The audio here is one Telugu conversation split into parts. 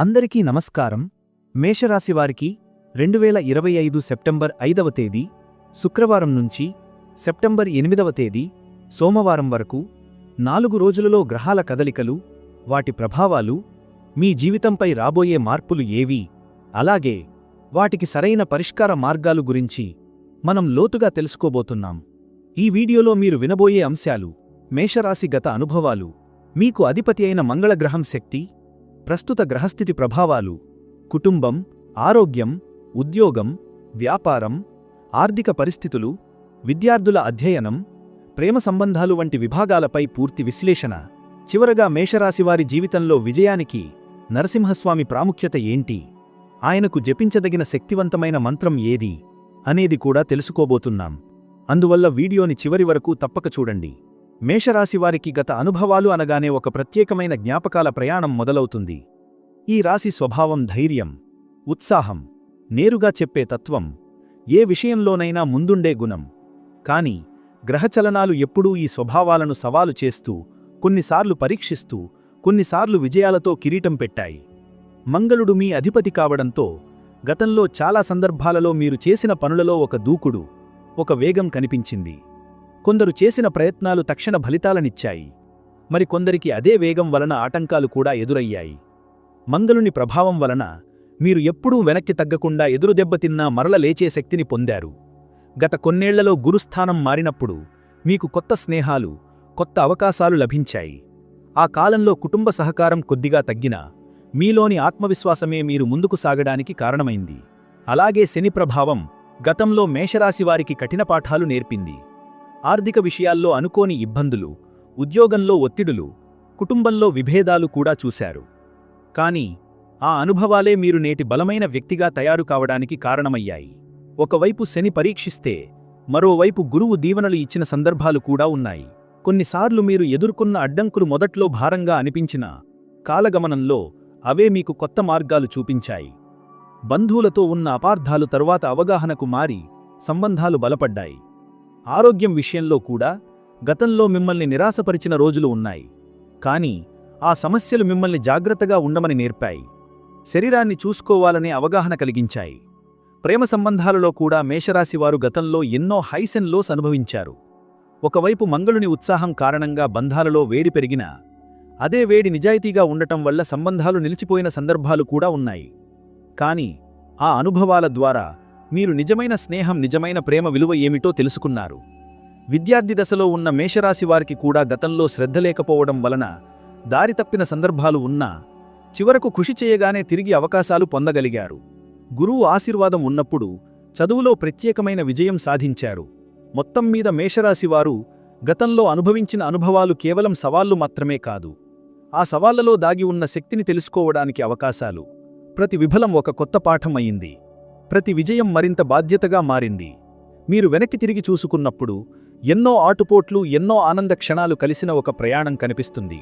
అందరికీ నమస్కారం. మేషరాశివారికి 2025 సెప్టెంబర్ 5వ తేదీ శుక్రవారం నుంచి సెప్టెంబర్ 8వ తేదీ సోమవారం వరకు 4 రోజులలో గ్రహాల కదలికలు, వాటి ప్రభావాలు, మీ జీవితంపై రాబోయే మార్పులు ఏవి, అలాగే వాటికి సరైన పరిష్కార మార్గాలు గురించి మనం లోతుగా తెలుసుకోబోతున్నాం. ఈ వీడియోలో మీరు వినబోయే అంశాలు: మేషరాశి గత అనుభవాలు, మీకు అధిపతి అయిన మంగళగ్రహం శక్తి, ప్రస్తుత గ్రహస్థితి ప్రభావాలు, కుటుంబం, ఆరోగ్యం, ఉద్యోగం, వ్యాపారం, ఆర్థిక పరిస్థితులు, విద్యార్థుల అధ్యయనం, ప్రేమ సంబంధాలు వంటి విభాగాలపై పూర్తి విశ్లేషణ. చివరగా మేషరాశివారి జీవితంలో విజయానికి నరసింహస్వామి ప్రాముఖ్యత ఏంటి, ఆయనకు జపించదగిన శక్తివంతమైన మంత్రం ఏది అనేది కూడా తెలుసుకోబోతున్నాం. అందువల్ల వీడియోని చివరి వరకు తప్పక చూడండి. మేషరాశివారికి గత అనుభవాలు అనగానే ఒక ప్రత్యేకమైన జ్ఞాపకాల ప్రయాణం మొదలవుతుంది. ఈ రాశి స్వభావం ధైర్యం, ఉత్సాహం, నేరుగా చెప్పే తత్వం, ఏ విషయంలోనైనా ముందుండే గుణం. కాని గ్రహచలనాలు ఎప్పుడూ ఈ స్వభావాలను సవాలు చేస్తూ, కొన్నిసార్లు పరీక్షిస్తూ, కొన్నిసార్లు విజయాలతో కిరీటం పెట్టాయి. మంగళుడు మీ అధిపతి కావడంతో గతంలో చాలా సందర్భాలలో మీరు చేసిన పనులలో ఒక దూకుడు, ఒక వేగం కనిపించింది. కొందరు చేసిన ప్రయత్నాలు తక్షణ ఫలితాలనిచ్చాయి, మరికొందరికి అదే వేగం వలన ఆటంకాలు కూడా ఎదురయ్యాయి. మంగళుని ప్రభావం వలన మీరు ఎప్పుడూ వెనక్కి తగ్గకుండా ఎదురు దెబ్బతిన్నా మరల లేచే శక్తిని పొందారు. గత కొన్నేళ్లలో గురుస్థానం మారినప్పుడు మీకు కొత్త స్నేహాలు, కొత్త అవకాశాలు లభించాయి. ఆ కాలంలో కుటుంబ సహకారం కొద్దిగా తగ్గినా మీలోని ఆత్మవిశ్వాసమే మీరు ముందుకు సాగడానికి కారణమైంది. అలాగే శని ప్రభావం గతంలో మేషరాశివారికి కఠిన పాఠాలు నేర్పింది. ఆర్థిక విషయాల్లో అనుకోని ఇబ్బందులు, ఉద్యోగంలో ఒత్తిడులు, కుటుంబంలో విభేదాలు కూడా చూశారు. కానీ ఆ అనుభవాలే మీరు నేటి బలమైన వ్యక్తిగా తయారు కావడానికి కారణమయ్యాయి. ఒకవైపు శని పరీక్షిస్తే మరోవైపు గురువు దీవెనలు ఇచ్చిన సందర్భాలు కూడా ఉన్నాయి. కొన్నిసార్లు మీరు ఎదుర్కొన్న అడ్డంకులు మొదట్లో భారంగా అనిపించినా కాలగమనంలో అవే మీకు కొత్త మార్గాలు చూపించాయి. బంధువులతో ఉన్న అపార్థాలు తరువాత అవగాహనకు మారి సంబంధాలు బలపడ్డాయి. ఆరోగ్యం విషయంలో కూడా గతంలో మిమ్మల్ని నిరాశపరిచిన రోజులు ఉన్నాయి. కానీ ఆ సమస్యలు మిమ్మల్ని జాగ్రత్తగా ఉండమని నేర్పాయి, శరీరాన్ని చూసుకోవాలనే అవగాహన కలిగించాయి. ప్రేమ సంబంధాలలో కూడా మేషరాశివారు గతంలో ఎన్నో హైస్ అండ్ లోస్ అనుభవించారు. ఒకవైపు మంగళుని ఉత్సాహం కారణంగా బంధాలలో వేడి పెరిగినా అదే వేడి నిజాయితీగా ఉండటం వల్ల సంబంధాలు నిలిచిపోయిన సందర్భాలు కూడా ఉన్నాయి. కానీ ఆ అనుభవాల ద్వారా మీరు నిజమైన స్నేహం, నిజమైన ప్రేమ విలువ ఏమిటో తెలుసుకున్నారు. విద్యార్థి దశలో ఉన్న మేషరాశివారికి కూడా గతంలో శ్రద్ధ లేకపోవడం వలన దారి తప్పిన సందర్భాలు ఉన్నా చివరకు కృషి చేయగానే తిరిగి అవకాశాలు పొందగలిగారు. గురువు ఆశీర్వాదం ఉన్నప్పుడు చదువులో ప్రత్యేకమైన విజయం సాధించారు. మొత్తం మీద మేషరాశివారు గతంలో అనుభవించిన అనుభవాలు కేవలం సవాళ్లు మాత్రమే కాదు, ఆ సవాళ్లలో దాగి ఉన్న శక్తిని తెలుసుకోవడానికి అవకాశాలు. ప్రతి విఫలం ఒక కొత్త పాఠం అయింది, ప్రతి విజయం మరింత బాధ్యతగా మారింది. మీరు వెనక్కి తిరిగి చూసుకున్నప్పుడు ఎన్నో ఆటుపోట్లు, ఎన్నో ఆనంద క్షణాలు కలిసిన ఒక ప్రయాణం కనిపిస్తుంది.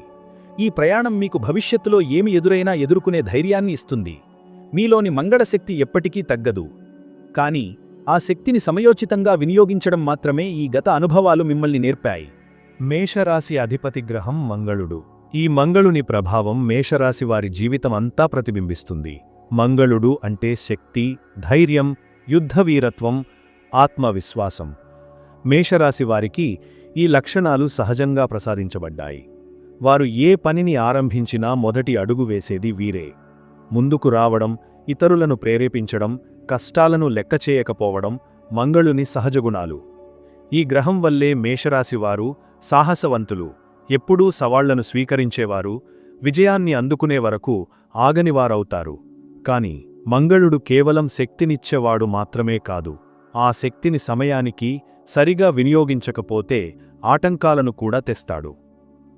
ఈ ప్రయాణం మీకు భవిష్యత్తులో ఏమి ఎదురైనా ఎదుర్కొనే ధైర్యాన్ని ఇస్తుంది. మీలోని మంగళశక్తి ఎప్పటికీ తగ్గదు, కానీ ఆ శక్తిని సమయోచితంగా వినియోగించడం మాత్రమే ఈ గత అనుభవాలు మిమ్మల్ని నేర్పాయి. మేషరాశి అధిపతి గ్రహం మంగళుడు. ఈ మంగళుని ప్రభావం మేషరాశివారి జీవితమంతా ప్రతిబింబిస్తుంది. మంగళుడు అంటే శక్తి, ధైర్యం, యుద్ధవీరత్వం, ఆత్మవిశ్వాసం. మేషరాశివారికి ఈ లక్షణాలు సహజంగా ప్రసాదించబడ్డాయి. వారు ఏ పనిని ఆరంభించినా మొదటి అడుగు వేసేది వీరే. ముందుకు రావడం, ఇతరులను ప్రేరేపించడం, కష్టాలను లెక్కచేయకపోవడం మంగళుని సహజగుణాలు. ఈ గ్రహం వల్లే మేషరాశివారు సాహసవంతులు, ఎప్పుడూ సవాళ్లను స్వీకరించేవారు, విజయాన్ని అందుకునే వరకు ఆగనివారవుతారు. కాని మంగళుడు కేవలం శక్తినిచ్చేవాడు మాత్రమే కాదు, ఆ శక్తిని సమయానికి సరిగా వినియోగించకపోతే ఆటంకాలను కూడా తెస్తాడు.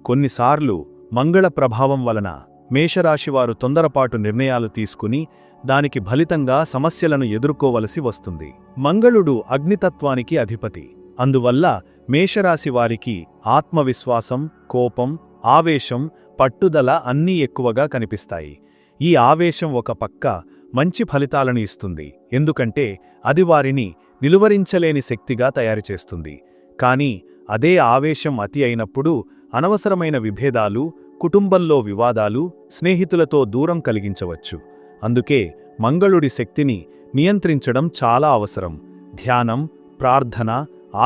కొన్నిసార్లు మంగళ ప్రభావం వలన మేషరాశివారు తొందరపాటు నిర్ణయాలు తీసుకుని దానికి ఫలితంగా సమస్యలను ఎదుర్కోవలసి వస్తుంది. మంగళుడు అగ్నితత్వానికి అధిపతి. అందువల్ల మేషరాశివారికి ఆత్మవిశ్వాసం, కోపం, ఆవేశం, పట్టుదల అన్నీ ఎక్కువగా కనిపిస్తాయి. ఈ ఆవేశం ఒక పక్క మంచి ఫలితాలను ఇస్తుంది, ఎందుకంటే అది వారిని నిలువరించలేని శక్తిగా తయారుచేస్తుంది. కానీ అదే ఆవేశం అతి అయినప్పుడు అనవసరమైన విభేదాలు, కుటుంబంలో వివాదాలు, స్నేహితులతో దూరం కలిగించవచ్చు. అందుకే మంగళుడి శక్తిని నియంత్రించడం చాలా అవసరం. ధ్యానం, ప్రార్థన,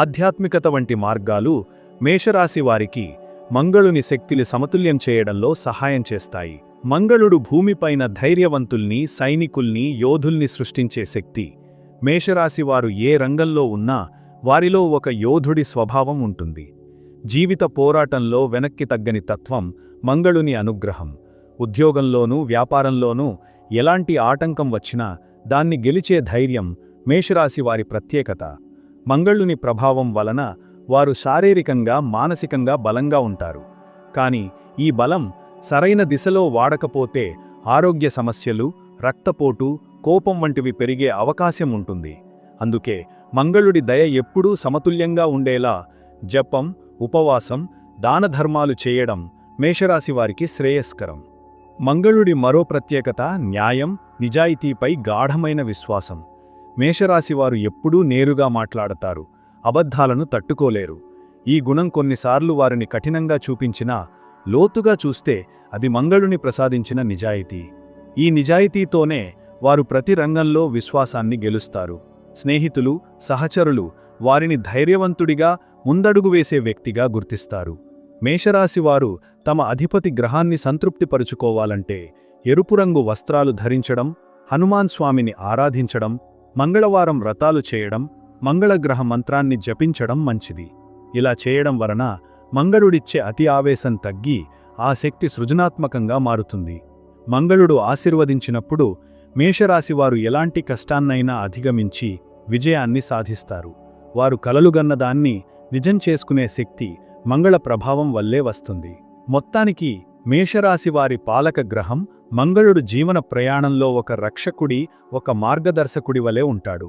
ఆధ్యాత్మికత వంటి మార్గాలు మేషరాశి వారికి మంగళుని శక్తిని సమతుల్యం చేయడంలో సహాయం చేస్తాయి. మంగళుడు భూమిపైన ధైర్యవంతుల్ని, సైనికుల్ని, యోధుల్ని సృష్టించే శక్తి. మేషరాశివారు ఏ రంగంలో ఉన్నా వారిలో ఒక యోధుడి స్వభావం ఉంటుంది. జీవిత పోరాటంలో వెనక్కి తగ్గని తత్వం మంగళుని అనుగ్రహం. ఉద్యోగంలోనూ వ్యాపారంలోనూ ఎలాంటి ఆటంకం వచ్చినా దాన్ని గెలిచే ధైర్యం మేషరాశివారి ప్రత్యేకత. మంగళుని ప్రభావం వలన వారు శారీరకంగా, మానసికంగా బలంగా ఉంటారు. కాని ఈ బలం సరైన దిశలో వాడకపోతే ఆరోగ్య సమస్యలు, రక్తపోటు, కోపం వంటివి పెరిగే అవకాశం ఉంటుంది. అందుకే మంగళుడి దయ ఎప్పుడూ సమతుల్యంగా ఉండేలా జపం, ఉపవాసం, దానధర్మాలు చేయడం మేషరాశివారికి శ్రేయస్కరం. మంగళుడి మరో ప్రత్యేకత న్యాయం, నిజాయితీపై గాఢమైన విశ్వాసం. మేషరాశివారు ఎప్పుడూ నేరుగా మాట్లాడతారు, అబద్ధాలను తట్టుకోలేరు. ఈ గుణం కొన్నిసార్లు వారిని కఠినంగా చూపించినా లోతుగా చూస్తే అది మంగళుని ప్రసాదించిన నిజాయితీ. ఈ నిజాయితీతోనే వారు ప్రతి రంగంలో విశ్వాసాన్ని గెలుస్తారు. స్నేహితులు, సహచరులు వారిని ధైర్యవంతుడిగా, ముందడుగు వేసే వ్యక్తిగా గుర్తిస్తారు. మేషరాశివారు తమ అధిపతి గ్రహాన్ని సంతృప్తిపరుచుకోవాలంటే ఎరుపు రంగు వస్త్రాలు ధరించడం, హనుమాన్ స్వామిని ఆరాధించడం, మంగళవారం వ్రతాలు చేయడం, మంగళగ్రహ మంత్రాన్ని జపించడం మంచిది. ఇలా చేయడం వలన మంగళుడిచ్చే అతి ఆవేశం తగ్గి ఆ శక్తి సృజనాత్మకంగా మారుతుంది. మంగళుడు ఆశీర్వదించినప్పుడు మేషరాశివారు ఎలాంటి కష్టాన్నైనా అధిగమించి విజయాన్ని సాధిస్తారు. వారు కలలుగన్నదాన్ని నిజం చేసుకునే శక్తి మంగళ ప్రభావం వల్లే వస్తుంది. మొత్తానికి మేషరాశివారి పాలక గ్రహం మంగళుడు జీవన ప్రయాణంలో ఒక రక్షకుడి, ఒక మార్గదర్శకుడి వలె ఉంటాడు.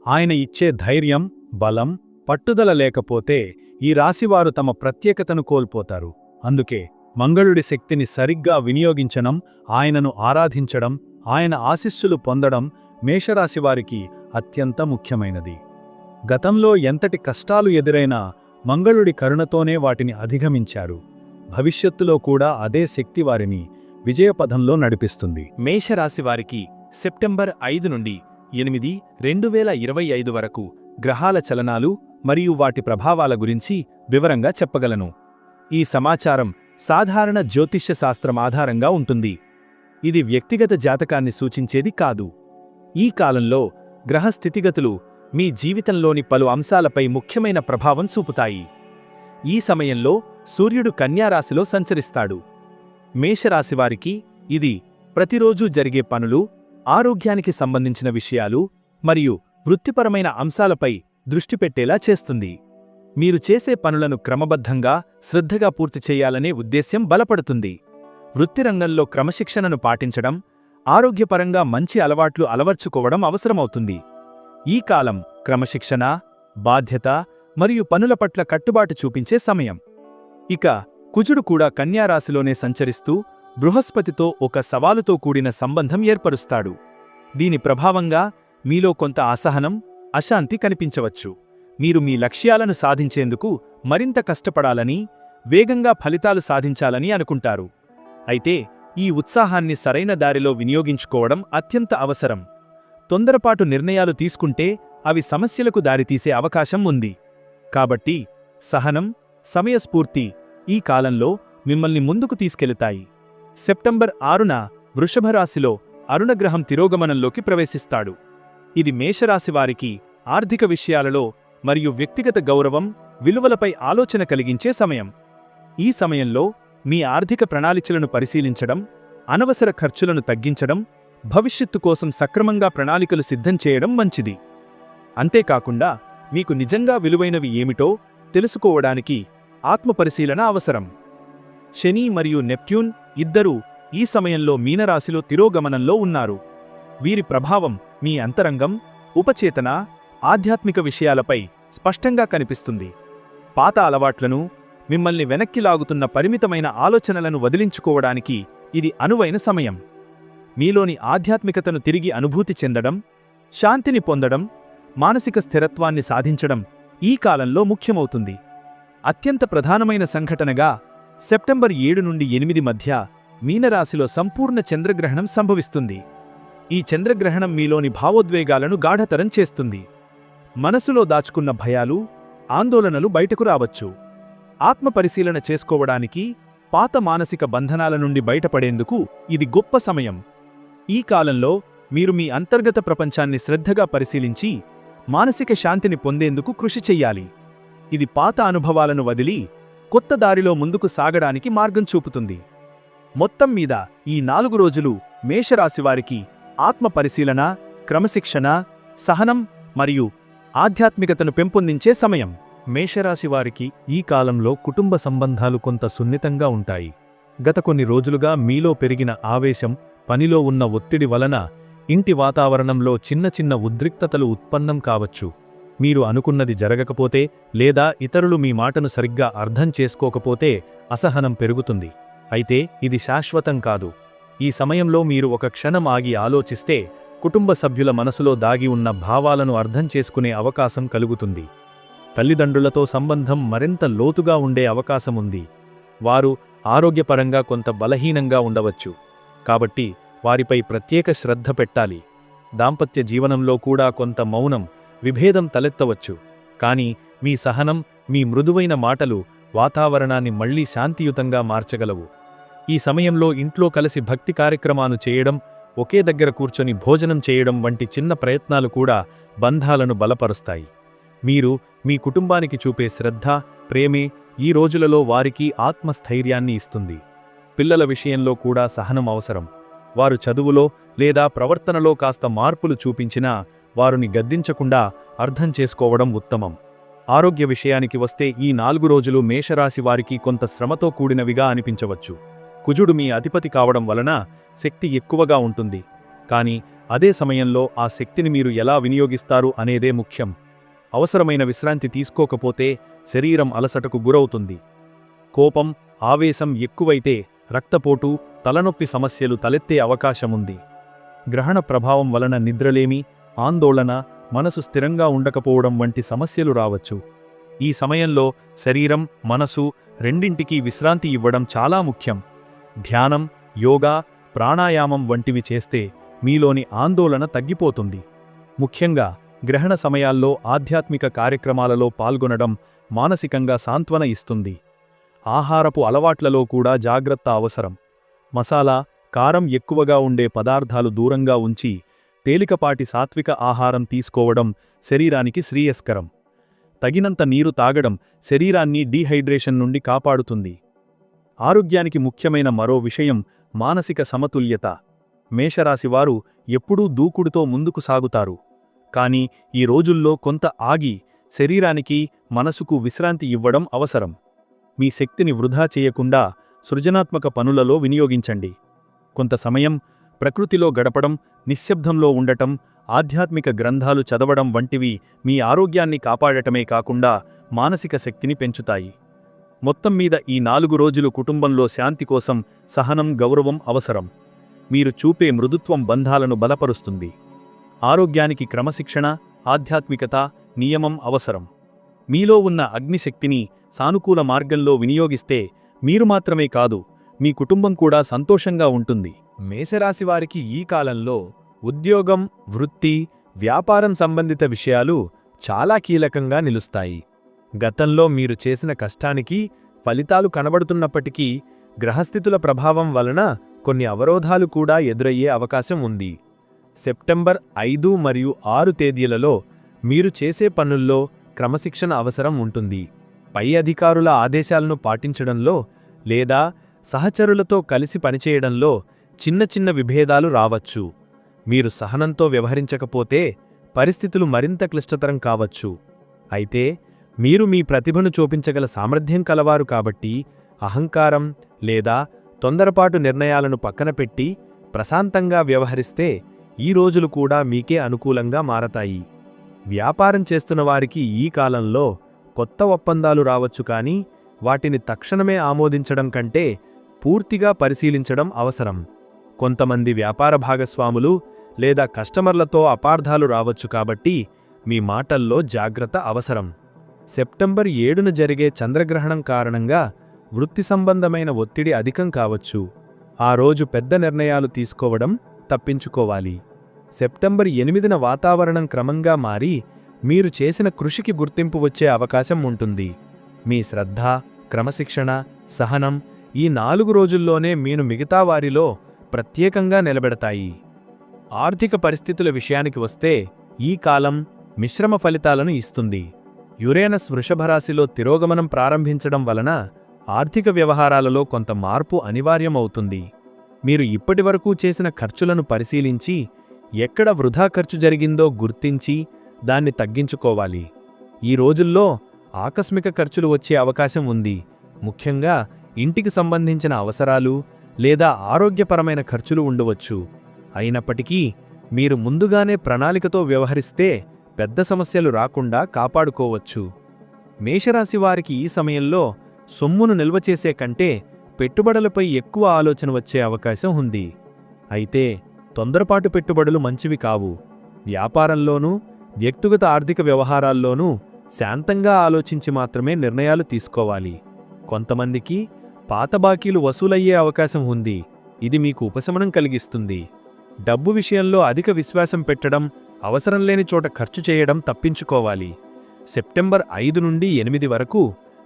ఆయన ఇచ్చే ధైర్యం, బలం, పట్టుదల లేకపోతే ఈ రాశివారు తమ ప్రత్యేకతను కోల్పోతారు. అందుకే మంగళుడి శక్తిని సరిగ్గా వినియోగించడం, ఆయనను ఆరాధించడం, ఆయన ఆశీస్సులు పొందడం మేషరాశివారికి అత్యంత ముఖ్యమైనది. గతంలో ఎంతటి కష్టాలు ఎదురైనా మంగళుడి కరుణతోనే వాటిని అధిగమించారు. భవిష్యత్తులో కూడా అదే శక్తి వారిని విజయపథంలో నడిపిస్తుంది. మేషరాశివారికి సెప్టెంబర్ 5 నుండి 8, 2025 వరకు గ్రహాల చలనాలు మరియు వాటి ప్రభావాల గురించి వివరంగా చెప్పగలను. ఈ సమాచారం సాధారణ జ్యోతిష్య శాస్త్రం ఆధారంగా ఉంటుంది. ఇది వ్యక్తిగత జాతకాన్ని సూచించేది కాదు. ఈ కాలంలో గ్రహ స్థితిగతులు మీ జీవితంలోని పలు అంశాలపై ముఖ్యమైన ప్రభావం చూపుతాయి. ఈ సమయంలో సూర్యుడు కన్యా రాశిలో సంచరిస్తాడు. మేషరాశివారికి ఇది ప్రతిరోజూ జరిగే పనులు, ఆరోగ్యానికి సంబంధించిన విషయాలు మరియు వృత్తిపరమైన అంశాలపై దృష్టి పెట్టేలా చేస్తుంది. మీరు చేసే పనులను క్రమబద్ధంగా, శ్రద్ధగా పూర్తి చేయాలనే ఉద్దేశ్యం బలపడుతుంది. వృత్తిరంగంలో క్రమశిక్షణను పాటించడం, ఆరోగ్యపరంగా మంచి అలవాట్లు అలవర్చుకోవడం అవసరమవుతుంది. ఈ కాలం క్రమశిక్షణ, బాధ్యత మరియు పనుల పట్ల కట్టుబాటు చూపించే సమయం. ఇక కుజుడు కూడా కన్యారాశిలోనే సంచరిస్తూ బృహస్పతితో ఒక సవాలుతో కూడిన సంబంధం ఏర్పరుస్తాడు. దీని ప్రభావంగా మీలో కొంత అసహనం, అశాంతి కనిపించవచ్చు. మీరు మీ లక్ష్యాలను సాధించేందుకు మరింత కష్టపడాలని, వేగంగా ఫలితాలు సాధించాలని అనుకుంటారు. అయితే ఈ ఉత్సాహాన్ని సరైన దారిలో వినియోగించుకోవడం అత్యంత అవసరం. తొందరపాటు నిర్ణయాలు తీసుకుంటే అవి సమస్యలకు దారితీసే అవకాశం ఉంది. కాబట్టి సహనం, సమయస్ఫూర్తి ఈ కాలంలో మిమ్మల్ని ముందుకు తీసుకెళుతాయి. సెప్టెంబర్ 6న వృషభరాశిలో అరుణగ్రహం తిరోగమనంలోకి ప్రవేశిస్తాడు. ఇది మేషరాశివారికి ఆర్థిక విషయాలలో మరియు వ్యక్తిగత గౌరవం, విలువలపై ఆలోచన కలిగించే సమయం. ఈ సమయంలో మీ ఆర్థిక ప్రణాళికలను పరిశీలించడం, అనవసర ఖర్చులను తగ్గించడం, భవిష్యత్తు కోసం సక్రమంగా ప్రణాళికలు సిద్ధం చేయడం మంచిది. అంతేకాకుండా మీకు నిజంగా విలువైనవి ఏమిటో తెలుసుకోవడానికి ఆత్మపరిశీలన అవసరం. శని మరియు నెప్ట్యూన్ ఇద్దరూ ఈ సమయంలో మీనరాశిలో తిరోగమనంలో ఉన్నారు. వీరి ప్రభావం మీ అంతరంగం, ఉపచేతన, ఆధ్యాత్మిక విషయాలపై స్పష్టంగా కనిపిస్తుంది. పాత అలవాట్లను, మిమ్మల్ని వెనక్కి లాగుతున్న పరిమితమైన ఆలోచనలను వదిలించుకోవడానికి ఇది అనువైన సమయం. మీలోని ఆధ్యాత్మికతను తిరిగి అనుభూతి చెందడం, శాంతిని పొందడం, మానసిక స్థిరత్వాన్ని సాధించడం ఈ కాలంలో ముఖ్యమవుతుంది. అత్యంత ప్రధానమైన సంఘటనగా సెప్టెంబర్ 7 నుండి 8 మధ్య మీనరాశిలో సంపూర్ణ చంద్రగ్రహణం సంభవిస్తుంది. ఈ చంద్రగ్రహణం మీలోని భావోద్వేగాలను గాఢతరం చేస్తుంది. మనసులో దాచుకున్న భయాలు, ఆందోళనలు బయటకు రావచ్చు. ఆత్మపరిశీలన చేసుకోవడానికి, పాత మానసిక బంధనాల నుండి బయటపడేందుకు ఇది గొప్ప సమయం. ఈ కాలంలో మీరు మీ అంతర్గత ప్రపంచాన్ని శ్రద్ధగా పరిశీలించి, మానసిక శాంతిని పొందేందుకు కృషి చెయ్యాలి. ఇది పాత అనుభవాలను వదిలి, కొత్త దారిలో ముందుకు సాగడానికి మార్గం చూపుతుంది. మొత్తం మీద ఈ 4 రోజులు మేషరాశివారికి ఆత్మపరిశీలన, క్రమశిక్షణ, సహనం మరియు ఆధ్యాత్మికతను పెంపొందించే సమయం. మేషరాశివారికి ఈ కాలంలో కుటుంబ సంబంధాలు కొంత సున్నితంగా ఉంటాయి. గత కొన్ని రోజులుగా మీలో పెరిగిన ఆవేశం, పనిలో ఉన్న ఒత్తిడి వలన ఇంటి వాతావరణంలో చిన్న చిన్న ఉద్రిక్తతలు ఉత్పన్నం కావచ్చు. మీరు అనుకున్నది జరగకపోతే లేదా ఇతరులు మీ మాటను సరిగ్గా అర్థం చేసుకోకపోతే అసహనం పెరుగుతుంది. అయితే ఇది శాశ్వతం కాదు. ఈ సమయంలో మీరు ఒక క్షణం ఆగి ఆలోచిస్తే కుటుంబ సభ్యుల మనసులో దాగి ఉన్న భావాలను అర్థం చేసుకునే అవకాశం కలుగుతుంది. తల్లిదండ్రులతో సంబంధం మరింత లోతుగా ఉండే అవకాశముంది. వారు ఆరోగ్యపరంగా కొంత బలహీనంగా ఉండవచ్చు. కాబట్టి వారిపై ప్రత్యేక శ్రద్ధ పెట్టాలి. దాంపత్య జీవనంలో కూడా కొంత మౌనం, విభేదం తలెత్తవచ్చు. కానీ మీ సహనం, మీ మృదువైన మాటలు వాతావరణాన్ని మళ్లీ శాంతియుతంగా మార్చగలవు. ఈ సమయంలో ఇంట్లో కలిసి భక్తి కార్యక్రమాలు చేయడం, ఒకే దగ్గర కూర్చొని భోజనం చేయడం వంటి చిన్న ప్రయత్నాలు కూడా బంధాలను బలపరుస్తాయి. మీరు మీ కుటుంబానికి చూపే శ్రద్ధ, ప్రేమే ఈ రోజులలో వారికి ఆత్మస్థైర్యాన్ని ఇస్తుంది. పిల్లల విషయంలో కూడా సహనం అవసరం. వారు చదువులో లేదా ప్రవర్తనలో కాస్త మార్పులు చూపించినా వారిని గద్దించకుండా అర్థం చేసుకోవడం ఉత్తమం. ఆరోగ్య విషయానికి వస్తే ఈ 4 రోజులు మేషరాశి వారికి కొంత శ్రమతో కూడినవిగా అనిపించవచ్చు. కుజుడు మీ అధిపతి కావడం వలన శక్తి ఎక్కువగా ఉంటుంది. కానీ అదే సమయంలో ఆ శక్తిని మీరు ఎలా వినియోగిస్తారు అనేదే ముఖ్యం. అవసరమైన విశ్రాంతి తీసుకోకపోతే శరీరం అలసటకు గురవుతుంది. కోపం, ఆవేశం ఎక్కువైతే రక్తపోటు, తలనొప్పి సమస్యలు తలెత్తే అవకాశముంది. గ్రహణ ప్రభావం వలన నిద్రలేమి, ఆందోళన, మనసు స్థిరంగా ఉండకపోవడం వంటి సమస్యలు రావచ్చు. ఈ సమయంలో శరీరం, మనసు రెండింటికీ విశ్రాంతి ఇవ్వడం చాలా ముఖ్యం. ధ్యానం, యోగా, ప్రాణాయామం వంటివి చేస్తే మీలోని ఆందోళన తగ్గిపోతుంది. ముఖ్యంగా గ్రహణ సమయాల్లో ఆధ్యాత్మిక కార్యక్రమాలలో పాల్గొనడం మానసికంగా సాంత్వన ఇస్తుంది. ఆహారపు అలవాట్లలో కూడా జాగ్రత్త అవసరం. మసాలా, కారం ఎక్కువగా ఉండే పదార్థాలు దూరంగా ఉంచి తేలికపాటి సాత్విక ఆహారం తీసుకోవడం శరీరానికి శ్రేయస్కరం. తగినంత నీరు తాగడం శరీరాన్ని డీహైడ్రేషన్ నుండి కాపాడుతుంది. ఆరోగ్యానికి ముఖ్యమైన మరో విషయం మానసిక సమతుల్యత. మేషరాశివారు ఎప్పుడూ దూకుడుతో ముందుకు సాగుతారు. కానీ ఈ రోజుల్లో కొంత ఆగి శరీరానికి, మనసుకు విశ్రాంతి ఇవ్వడం అవసరం. మీ శక్తిని వృధా చేయకుండా సృజనాత్మక పనులలో వినియోగించండి. కొంత సమయం ప్రకృతిలో గడపడం, నిశ్శబ్దంలో ఉండటం, ఆధ్యాత్మిక గ్రంథాలు చదవడం వంటివి మీ ఆరోగ్యాన్ని కాపాడటమే కాకుండా మానసిక శక్తిని పెంచుతాయి. మొత్తం మీద ఈ 4 రోజులు కుటుంబంలో శాంతి కోసం సహనం, గౌరవం అవసరం. మీరు చూపే మృదుత్వం బంధాలను బలపరుస్తుంది. ఆరోగ్యానికి క్రమశిక్షణ, ఆధ్యాత్మికత, నియమం అవసరం. మీలో ఉన్న అగ్నిశక్తిని సానుకూల మార్గంలో వినియోగిస్తే మీరు మాత్రమే కాదు, మీ కుటుంబం కూడా సంతోషంగా ఉంటుంది. మేషరాశివారికి ఈ కాలంలో ఉద్యోగం, వృత్తి, వ్యాపారం సంబంధిత విషయాలు చాలా కీలకంగా నిలుస్తాయి. గతంలో మీరు చేసిన కష్టానికి ఫలితాలు కనబడుతున్నప్పటికీ గ్రహస్థితుల ప్రభావం వలన కొన్ని అవరోధాలు కూడా ఎదురయ్యే అవకాశం ఉంది. సెప్టెంబర్ 5 మరియు 6 తేదీలలో మీరు చేసే పనుల్లో క్రమశిక్షణ అవసరం ఉంటుంది. పై అధికారుల ఆదేశాలను పాటించడంలో లేదా సహచరులతో కలిసి పనిచేయడంలో చిన్న చిన్న విభేదాలు రావచ్చు. మీరు సహనంతో వ్యవహరించకపోతే పరిస్థితులు మరింత క్లిష్టతరం కావచ్చు. అయితే మీరు మీ ప్రతిభను చూపించగల సామర్థ్యం కలవారు కాబట్టి అహంకారం లేదా తొందరపాటు నిర్ణయాలను పక్కనపెట్టి ప్రశాంతంగా వ్యవహరిస్తే ఈ రోజులు కూడా మీకే అనుకూలంగా మారతాయి. వ్యాపారం చేస్తున్నవారికి ఈ కాలంలో కొత్త ఒప్పందాలు రావచ్చు, కానీ వాటిని తక్షణమే ఆమోదించడం కంటే పూర్తిగా పరిశీలించడం అవసరం. కొంతమంది వ్యాపార భాగస్వాములు లేదా కస్టమర్లతో అపార్థాలు రావచ్చు, కాబట్టి మీ మాటల్లో జాగ్రత్త అవసరం. సెప్టెంబర్ 7న జరిగే చంద్రగ్రహణం కారణంగా వృత్తి సంబంధమైన ఒత్తిడి అధికం కావచ్చు. ఆ రోజు పెద్ద నిర్ణయాలు తీసుకోవడం తప్పించుకోవాలి. సెప్టెంబర్ 8న వాతావరణం క్రమంగా మారి మీరు చేసిన కృషికి గుర్తింపు వచ్చే అవకాశం ఉంటుంది. మీ శ్రద్ధ, క్రమశిక్షణ, సహనం ఈ 4 రోజుల్లోనే మీను మిగతా వారిలో ప్రత్యేకంగా నిలబెడతాయి. ఆర్థిక పరిస్థితుల విషయానికి వస్తే ఈ కాలం మిశ్రమ ఫలితాలను ఇస్తుంది. యురేనస్ వృషభరాశిలో తిరోగమనం ప్రారంభించడం వలన ఆర్థిక వ్యవహారాలలో కొంత మార్పు అనివార్యమవుతుంది. మీరు ఇప్పటివరకు చేసిన ఖర్చులను పరిశీలించి ఎక్కడ వృధా ఖర్చు జరిగిందో గుర్తించి దాన్ని తగ్గించుకోవాలి. ఈ రోజుల్లో ఆకస్మిక ఖర్చులు వచ్చే అవకాశం ఉంది. ముఖ్యంగా ఇంటికి సంబంధించిన అవసరాలు లేదా ఆరోగ్యపరమైన ఖర్చులు ఉండవచ్చు. అయినప్పటికీ మీరు ముందుగానే ప్రణాళికతో వ్యవహరిస్తే పెద్ద సమస్యలు రాకుండా కాపాడుకోవచ్చు. మేషరాశి వారికి ఈ సమయంలో సొమ్మును నిల్వ చేసే కంటే పెట్టుబడులపై ఎక్కువ ఆలోచన వచ్చే అవకాశం ఉంది. అయితే తొందరపాటు పెట్టుబడులు మంచివి కావు. వ్యాపారంలోనూ వ్యక్తిగత ఆర్థిక వ్యవహారాల్లోనూ శాంతంగా ఆలోచించి మాత్రమే నిర్ణయాలు తీసుకోవాలి. కొంతమందికి పాత బాకీలు వసూలయ్యే అవకాశం ఉంది. ఇది మీకు ఉపశమనం కలిగిస్తుంది. డబ్బు విషయంలో అధిక విశ్వాసం పెట్టడం, అవసరం లేని చోట ఖర్చు చేయడం తప్పించుకోవాలి. సెప్టెంబర్ 5 నుండి 8 వరకు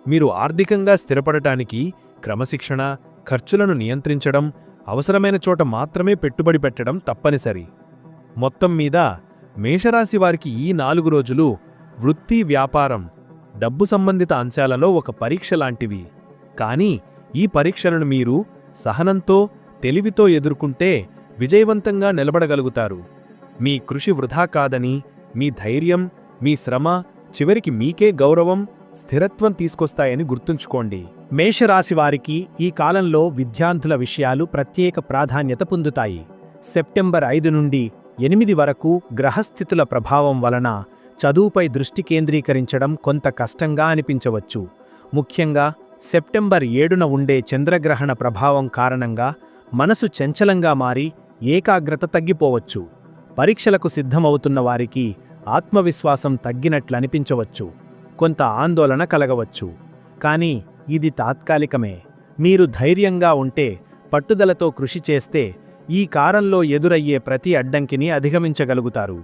మీరు ఆర్థికంగా స్థిరపడటానికి క్రమశిక్షణ, ఖర్చులను నియంత్రించడం, అవసరమైన చోట మాత్రమే పెట్టుబడి పెట్టడం తప్పనిసరి. మొత్తం మీద మేషరాశి వారికి ఈ 4 రోజులు వృత్తి, వ్యాపారం, డబ్బు సంబంధిత అంశాలలో ఒక పరీక్ష లాంటివి. కానీ ఈ పరీక్షలను మీరు సహనంతో, తెలివితో ఎదుర్కొంటే విజయవంతంగా నిలబడగలుగుతారు. మీ కృషి వృధా కాదని, మీ ధైర్యం, మీ శ్రమ చివరికి మీకే గౌరవం, స్థిరత్వం తీసుకొస్తాయని గుర్తుంచుకోండి. మేషరాశివారికి ఈ కాలంలో విద్యార్థుల విషయాలు ప్రత్యేక ప్రాధాన్యత పొందుతాయి. సెప్టెంబర్ 5 నుండి 8 వరకు గ్రహస్థితుల ప్రభావం వలన చదువుపై దృష్టి కేంద్రీకరించడం కొంత కష్టంగా అనిపించవచ్చు. ముఖ్యంగా సెప్టెంబర్ 7న ఉండే చంద్రగ్రహణ ప్రభావం కారణంగా మనసు చంచలంగా మారి ఏకాగ్రత తగ్గిపోవచ్చు. పరీక్షలకు సిద్ధమవుతున్న వారికి ఆత్మవిశ్వాసం తగ్గినట్లనిపించవచ్చు. కొంత ఆందోళన కలగవచ్చు. కానీ ఇది తాత్కాలికమే. మీరు ధైర్యంగా ఉంటే, పట్టుదలతో కృషి చేస్తే ఈ కాలంలో ఎదురయ్యే ప్రతి అడ్డంకిని అధిగమించగలుగుతారు.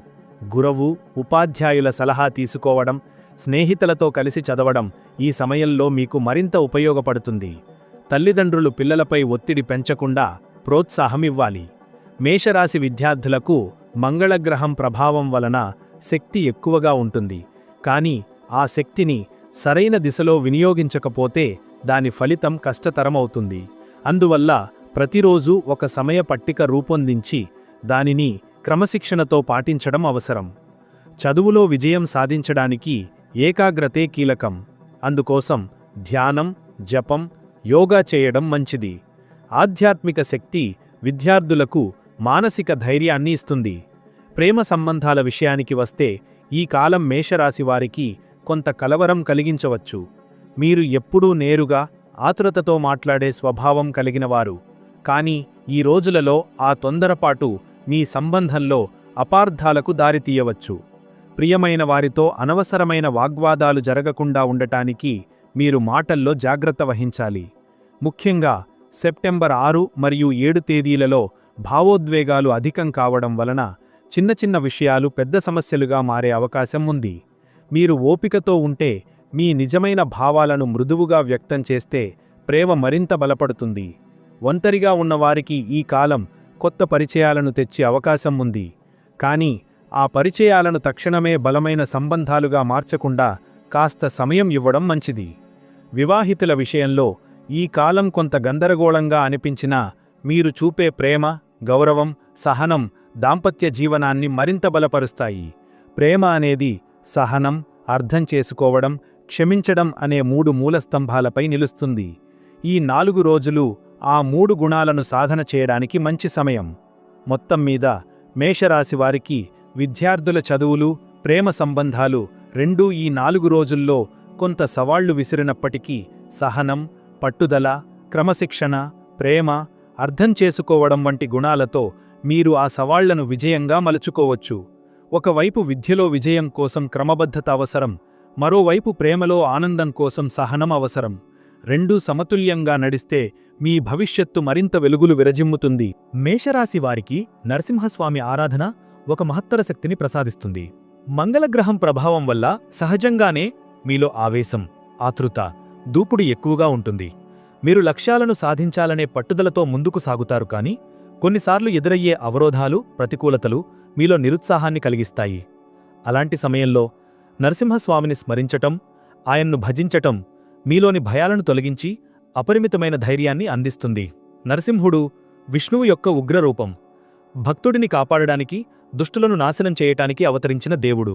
గురువు, ఉపాధ్యాయుల సలహా తీసుకోవడం, స్నేహితులతో కలిసి చదవడం ఈ సమయంలో మీకు మరింత ఉపయోగపడుతుంది. తల్లిదండ్రులు పిల్లలపై ఒత్తిడి పెంచకుండా ప్రోత్సాహం ఇవ్వాలి. మేషరాశి విద్యార్థులకు మంగళగ్రహం ప్రభావం వలన శక్తి ఎక్కువగా ఉంటుంది. కానీ ఆ శక్తిని సరైన దిశలో వినియోగించకపోతే దాని ఫలితం కష్టతరమవుతుంది. అందువల్ల ప్రతిరోజూ ఒక సమయ పట్టిక రూపొందించి దానిని క్రమశిక్షణతో పాటించడం అవసరం. చదువులో విజయం సాధించడానికి ఏకాగ్రతే కీలకం. అందుకోసం ధ్యానం, జపం, యోగా చేయడం మంచిది. ఆధ్యాత్మిక శక్తి విద్యార్థులకు మానసిక ధైర్యాన్ని ఇస్తుంది. ప్రేమ సంబంధాల విషయానికి వస్తే ఈ కాలం మేషరాశివారికి కొంత కలవరం కలిగించవచ్చు. మీరు ఎప్పుడూ నేరుగా, ఆతురతతో మాట్లాడే స్వభావం కలిగినవారు. కానీ ఈ రోజులలో ఆ తొందరపాటు మీ సంబంధంలో అపార్థాలకు దారితీయవచ్చు. ప్రియమైన వారితో అనవసరమైన వాగ్వాదాలు జరగకుండా ఉండటానికి మీరు మాటల్లో జాగ్రత్త వహించాలి. ముఖ్యంగా సెప్టెంబర్ 6 మరియు 7 తేదీలలో భావోద్వేగాలు అధికం కావడం వలన చిన్న చిన్న విషయాలు పెద్ద సమస్యలుగా మారే అవకాశం ఉంది. మీరు ఓపికతో ఉంటే, మీ నిజమైన భావాలను మృదువుగా వ్యక్తం చేస్తే ప్రేమ మరింత బలపడుతుంది. ఒంటరిగా ఉన్నవారికి ఈ కాలం కొత్త పరిచయాలను తెచ్చే అవకాశం ఉంది. కానీ ఆ పరిచయాలను తక్షణమే బలమైన సంబంధాలుగా మార్చకుండా కాస్త సమయం ఇవ్వడం మంచిది. వివాహితుల విషయంలో ఈ కాలం కొంత గందరగోళంగా అనిపించినా మీరు చూపే ప్రేమ, గౌరవం, సహనం దాంపత్య జీవనాన్ని మరింత బలపరుస్తాయి. ప్రేమ అనేది సహనం, అర్థం చేసుకోవడం, క్షమించడం అనే 3 మూలస్తంభాలపై నిలుస్తుంది. ఈ 4 రోజులు ఆ 3 గుణాలను సాధన చేయడానికి మంచి సమయం. మొత్తం మీద మేషరాశివారికి విద్యార్థుల చదువులు, ప్రేమ సంబంధాలు రెండూ ఈ 4 రోజుల్లో కొంత సవాళ్లు విసిరినప్పటికీ సహనం, పట్టుదల, క్రమశిక్షణ, ప్రేమ, అర్థం చేసుకోవడం వంటి గుణాలతో మీరు ఆ సవాళ్లను విజయంగా మలుచుకోవచ్చు. ఒకవైపు విద్యలో విజయం కోసం క్రమబద్ధత అవసరం, మరోవైపు ప్రేమలో ఆనందం కోసం సహనం అవసరం. రెండూ సమతుల్యంగా నడిస్తే మీ భవిష్యత్తు మరింత వెలుగులు విరజిమ్ముతుంది. మేషరాశి వారికి నరసింహస్వామి ఆరాధన ఒక మహత్తర శక్తిని ప్రసాదిస్తుంది. మంగళగ్రహం ప్రభావం వల్ల సహజంగానే మీలో ఆవేశం, ఆతృత, దూకుడు ఎక్కువగా ఉంటుంది. మీరు లక్ష్యాలను సాధించాలనే పట్టుదలతో ముందుకు సాగుతారు, కానీ కొన్నిసార్లు ఎదురయ్యే అవరోధాలు, ప్రతికూలతలు మీలో నిరుత్సాహాన్ని కలిగిస్తాయి. అలాంటి సమయంలో నరసింహస్వామిని స్మరించటం, ఆయన్ను భజించటం మీలోని భయాలను తొలగించి అపరిమితమైన ధైర్యాన్ని అందిస్తుంది. నరసింహుడు విష్ణువు యొక్క ఉగ్రరూపం. భక్తుడిని కాపాడడానికి, దుష్టులను నాశనం చేయటానికి అవతరించిన దేవుడు.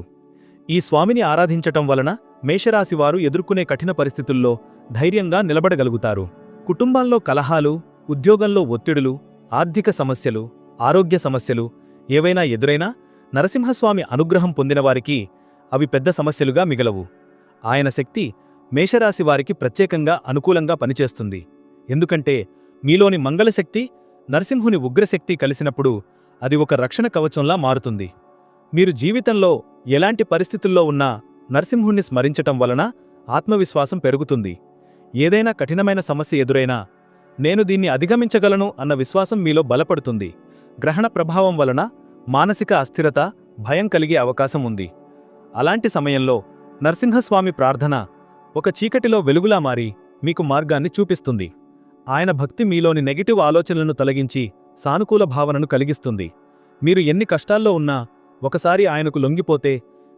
ఈ స్వామిని ఆరాధించటం వలన మేషరాశివారు ఎదుర్కొనే కఠిన పరిస్థితుల్లో ధైర్యంగా నిలబడగలుగుతారు. కుటుంబాల్లో కలహాలు, ఉద్యోగంలో ఒత్తిడులు, ఆర్థిక సమస్యలు, ఆరోగ్య సమస్యలు ఏవైనా ఎదురైనా నరసింహస్వామి అనుగ్రహం పొందినవారికి అవి పెద్ద సమస్యలుగా మిగలవు. ఆయన శక్తి మేషరాశివారికి ప్రత్యేకంగా అనుకూలంగా పనిచేస్తుంది. ఎందుకంటే మీలోని మంగళశక్తి, నరసింహుని ఉగ్రశక్తి కలిసినప్పుడు అది ఒక రక్షణ కవచంలా మారుతుంది. మీరు జీవితంలో ఎలాంటి పరిస్థితుల్లో ఉన్నా నరసింహుణ్ణి స్మరించటం వలన ఆత్మవిశ్వాసం పెరుగుతుంది. ఏదైనా కఠినమైన సమస్య ఎదురైనా నేను దీన్ని అధిగమించగలను అన్న విశ్వాసం మీలో బలపడుతుంది. గ్రహణ ప్రభావం వలన మానసిక అస్థిరత, భయం కలిగే అవకాశం ఉంది. అలాంటి సమయంలో నరసింహస్వామి ప్రార్థన ఒక చీకటిలో వెలుగులా మారి మీకు మార్గాన్ని చూపిస్తుంది. ఆయన భక్తి మీలోని నెగటివ్ ఆలోచనలను తొలగించి సానుకూల భావనను కలిగిస్తుంది. మీరు ఎన్ని కష్టాల్లో ఉన్నా ఒకసారి ఆయనకు లొంగిపోతే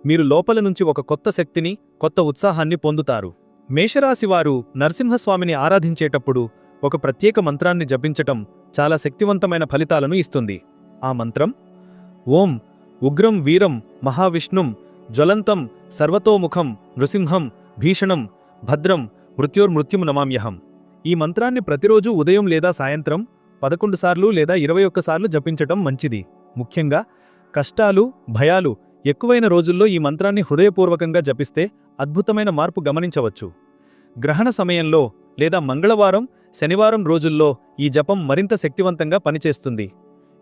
మీరు లోపల నుంచి ఒక కొత్త శక్తిని, కొత్త ఉత్సాహాన్ని పొందుతారు. మేషరాశివారు నరసింహస్వామిని ఆరాధించేటప్పుడు ఒక ప్రత్యేక మంత్రాన్ని జపించటం చాలా శక్తివంతమైన ఫలితాలను ఇస్తుంది. ఆ మంత్రం ఓం ఉగ్రం వీరం మహావిష్ణుం జ్వలంతం సర్వతోముఖం నృసింహం భీషణం భద్రం మృత్యోర్మృత్యుం నమామ్యహం. ఈ మంత్రాన్ని ప్రతిరోజూ ఉదయం లేదా సాయంత్రం 11 సార్లు లేదా 21 సార్లు జపించటం మంచిది. ముఖ్యంగా కష్టాలు, భయాలు ఎక్కువైన రోజుల్లో ఈ మంత్రాన్ని హృదయపూర్వకంగా జపిస్తే అద్భుతమైన మార్పు గమనించవచ్చు. గ్రహణ సమయంలో లేదా మంగళవారం, శనివారం రోజుల్లో ఈ జపం మరింత శక్తివంతంగా పనిచేస్తుంది.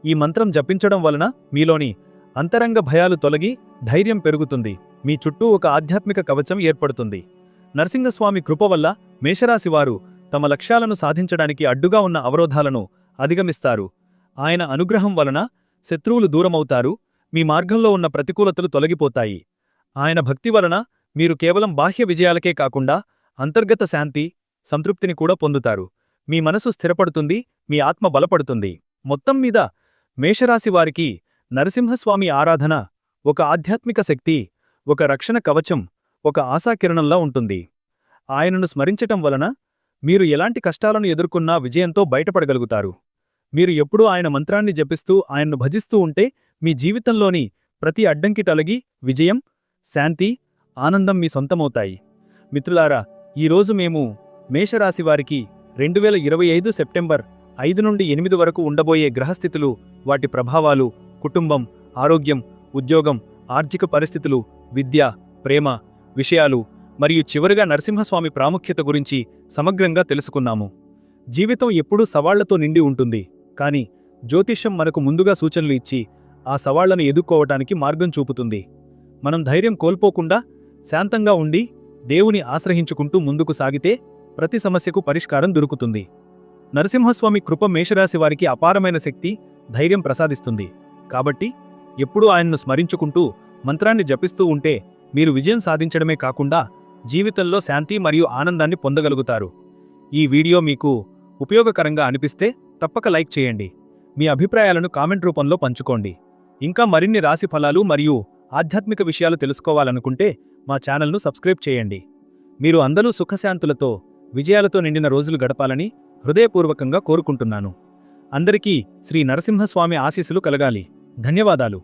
ఈ మంత్రం జపించడం వలన మీలోని అంతరంగ భయాలు తొలగి ధైర్యం పెరుగుతుంది. మీ చుట్టూ ఒక ఆధ్యాత్మిక కవచం ఏర్పడుతుంది. నరసింహస్వామి కృప వల్ల మేషరాశివారు తమ లక్ష్యాలను సాధించడానికి అడ్డుగా ఉన్న అవరోధాలను అధిగమిస్తారు. ఆయన అనుగ్రహం వలన శత్రువులు దూరమవుతారు, మీ మార్గంలో ఉన్న ప్రతికూలతలు తొలగిపోతాయి. ఆయన భక్తి వలన మీరు కేవలం బాహ్య విజయాలకే కాకుండా అంతర్గత శాంతి, సంతృప్తిని కూడా పొందుతారు. మీ మనసు స్థిరపడుతుంది, మీ ఆత్మ బలపడుతుంది. మొత్తం మీద మేషరాశివారికి నరసింహస్వామి ఆరాధన ఒక ఆధ్యాత్మిక శక్తి, ఒక రక్షణ కవచం, ఒక ఆశాకిరణంలా ఉంటుంది. ఆయనను స్మరించటం వలన మీరు ఎలాంటి కష్టాలను ఎదుర్కొన్నా విజయంతో బయటపడగలుగుతారు. మీరు ఎప్పుడూ ఆయన మంత్రాన్ని జపిస్తూ ఆయన్ను భజిస్తూ ఉంటే మీ జీవితంలోని ప్రతి అడ్డంకి తొలగి విజయం, శాంతి, ఆనందం మీ సొంతమవుతాయి. మిత్రులారా, ఈరోజు మేము మేషరాశివారికి 2025 సెప్టెంబర్ 5 నుండి 8 వరకు ఉండబోయే గ్రహస్థితులు, వాటి ప్రభావాలు, కుటుంబం, ఆరోగ్యం, ఉద్యోగం, ఆర్థిక పరిస్థితులు, విద్య, ప్రేమ విషయాలు మరియు చివరిగా నరసింహస్వామి ప్రాముఖ్యత గురించి సమగ్రంగా తెలుసుకున్నాము. జీవితం ఎప్పుడూ సవాళ్లతో నిండి ఉంటుంది, కానీ జ్యోతిష్యం మనకు ముందుగా సూచనలు ఇచ్చి ఆ సవాళ్లను ఎదుర్కోవటానికి మార్గం చూపుతుంది. మనం ధైర్యం కోల్పోకుండా శాంతంగా ఉండి దేవుని ఆశ్రయించుకుంటూ ముందుకు సాగితే ప్రతి సమస్యకు పరిష్కారం దొరుకుతుంది. నరసింహస్వామి కృప మేషరాశివారికి అపారమైన శక్తి, ధైర్యం ప్రసాదిస్తుంది. కాబట్టి ఎప్పుడూ ఆయన్ను స్మరించుకుంటూ మంత్రాన్ని జపిస్తూ ఉంటే మీరు విజయం సాధించడమే కాకుండా జీవితంలో శాంతి మరియు ఆనందాన్ని పొందగలుగుతారు. ఈ వీడియో మీకు ఉపయోగకరంగా అనిపిస్తే తప్పక లైక్ చేయండి. మీ అభిప్రాయాలను కామెంట్ రూపంలో పంచుకోండి. ఇంకా మరిన్ని రాశి ఫలాలు మరియు ఆధ్యాత్మిక విషయాలు తెలుసుకోవాలనుకుంటే మా ఛానల్ను సబ్స్క్రైబ్ చేయండి. మీరు అందరూ సుఖశాంతులతో, విజయాలతో నిండిన రోజులు గడపాలని హృదయపూర్వకంగా కోరుకుంటున్నాను. అందరికీ శ్రీ నరసింహస్వామి ఆశీస్సులు కలగాలి. ధన్యవాదాలు.